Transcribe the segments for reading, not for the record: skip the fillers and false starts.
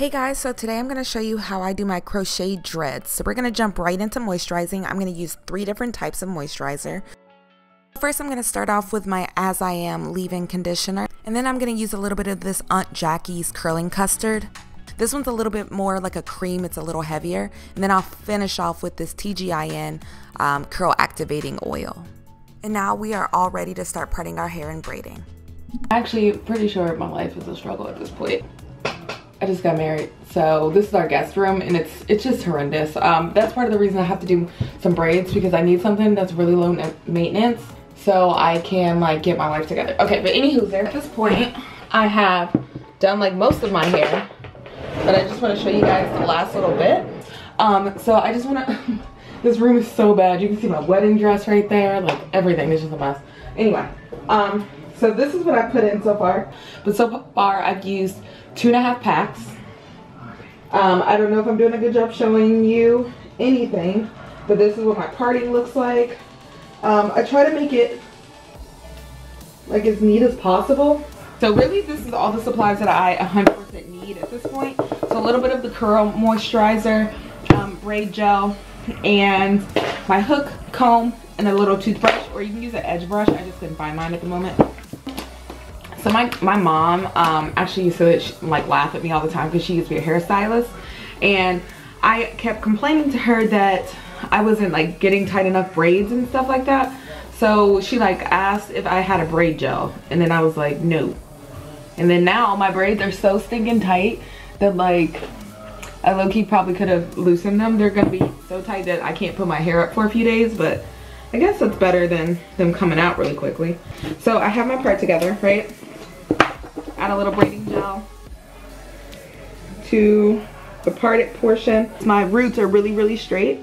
Hey guys, so today I'm going to show you how I do my crochet dreads. So we're going to jump right into moisturizing. I'm going to use 3 different types of moisturizer. First, I'm going to start off with my As I Am leave-in conditioner. And then I'm going to use a little bit of this Aunt Jackie's curling custard. This one's a little bit more like a cream, it's a little heavier. And then I'll finish off with this TGIN curl activating oil. And now we are all ready to start parting our hair and braiding. Actually, pretty sure my life is a struggle at this point. I just got married, so this is our guest room, and it's just horrendous. That's part of the reason I have to do some braids, because I need something that's really low maintenance so I can like get my life together. Okay, but anywho, there at this point I have done like most of my hair, but I just want to show you guys the last little bit. So I just want to this room is so bad. You can see my wedding dress right there, like everything is just a mess. Anyway, so this is what I put in so far, but so far I've used 2.5 packs. I don't know if I'm doing a good job showing you anything, but this is what my parting looks like. I try to make it like as neat as possible. So really this is all the supplies that I 100% need at this point. So a little bit of the curl moisturizer, braid gel, and my hook, comb, and a little toothbrush, or you can use an edge brush. I just couldn't find mine at the moment. So my mom actually used to like laugh at me all the time because she used to be a hairstylist, and I kept complaining to her that I wasn't like getting tight enough braids and stuff like that. So she like asked if I had a braid gel, and then I was like no. And then now my braids are so stinking tight that like I low-key probably could have loosened them. They're gonna be so tight that I can't put my hair up for a few days, but I guess that's better than them coming out really quickly. So I have my part together, right? Add a little braiding gel to the parted portion. My roots are really, really straight,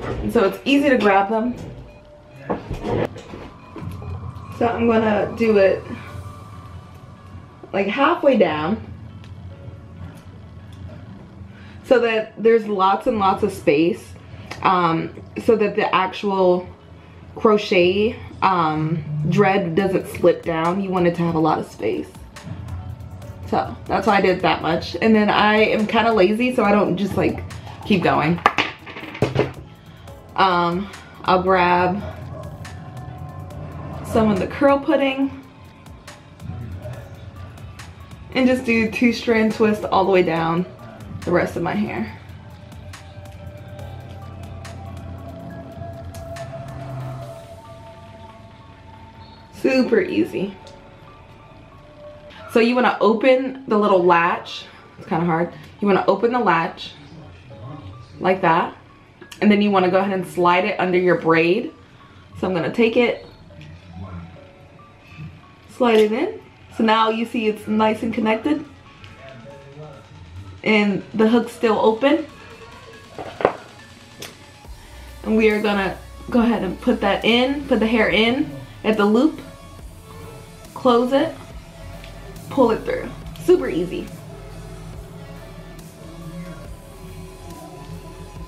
and so it's easy to grab them. So I'm gonna do it like halfway down so that there's lots and lots of space, so that the actual crochet dread doesn't slip down. You want it to have a lot of space. So that's why I did that much. And then I am kind of lazy, so I don't just like keep going. I'll grab some of the curl pudding and just do 2-strand twist all the way down the rest of my hair. Super easy. So you want to open the little latch. It's kind of hard. You want to open the latch like that, and then you want to go ahead and slide it under your braid. So I'm going to take it, slide it in. So now you see it's nice and connected, and the hook's still open. And we are going to go ahead and put that in, put the hair in at the loop, close it, pull it through. Super easy.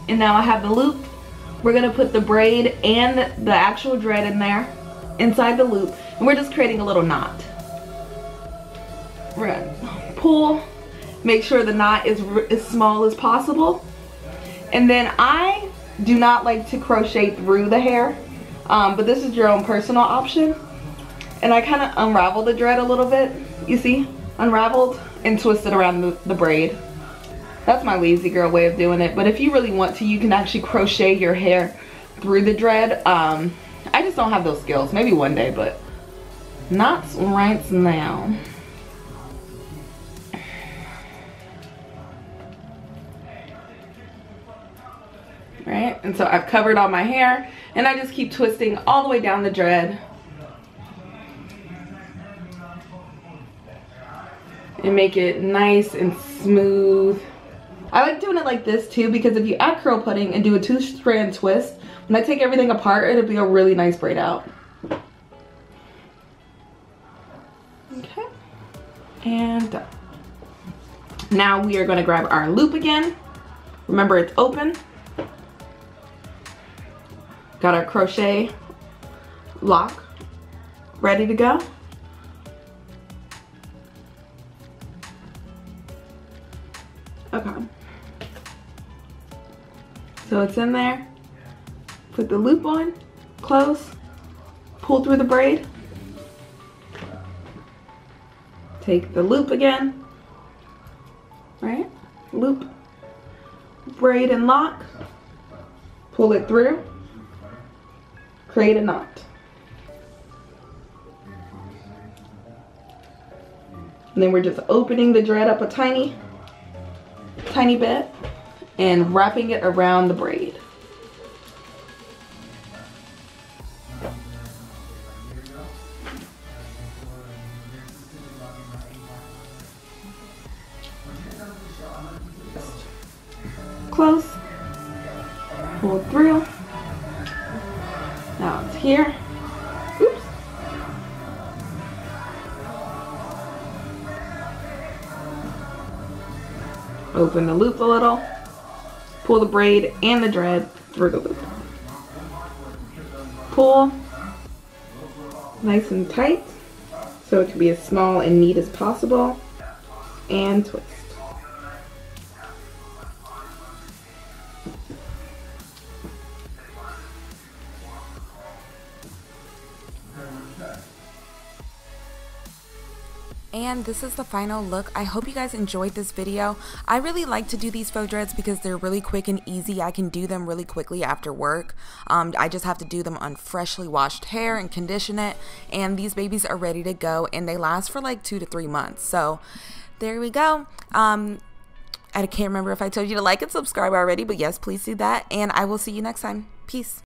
And now I have the loop. We're gonna put the braid and the actual dread in there, inside the loop, and we're just creating a little knot. We're gonna pull, make sure the knot is as small as possible. And then I do not like to crochet through the hair, but this is your own personal option. And I kind of unravel the dread a little bit, you see, unraveled, and twist it around the braid. That's my lazy girl way of doing it, but if you really want to, you can actually crochet your hair through the dread. I just don't have those skills. Maybe one day, but not right now. Right, and so I've covered all my hair, and I just keep twisting all the way down the dread. And make it nice and smooth. I like doing it like this too, because if you add curl pudding and do a 2-strand twist, when I take everything apart, it'll be a really nice braid out. Okay, and done. Now we are going to grab our loop again. Remember, it's open. Got our crochet lock ready to go. Okay. So it's in there. Put the loop on, close, pull through the braid. Take the loop again, right? Loop, braid and lock, pull it through, create a knot. And then we're just opening the dread up a tiny bit and wrapping it around the braid. Close, pull through. Now it's here. Oops. Open the loop a little. Pull the braid and the dread through the loop. Pull nice and tight so it can be as small and neat as possible. And twist. And this is the final look. I hope you guys enjoyed this video. I really like to do these faux dreads because they're really quick and easy. I can do them really quickly after work. I just have to do them on freshly washed hair and condition it. And these babies are ready to go and they last for like 2 to 3 months. So there we go. I can't remember if I told you to like and subscribe already, but yes, please do that. And I will see you next time. Peace.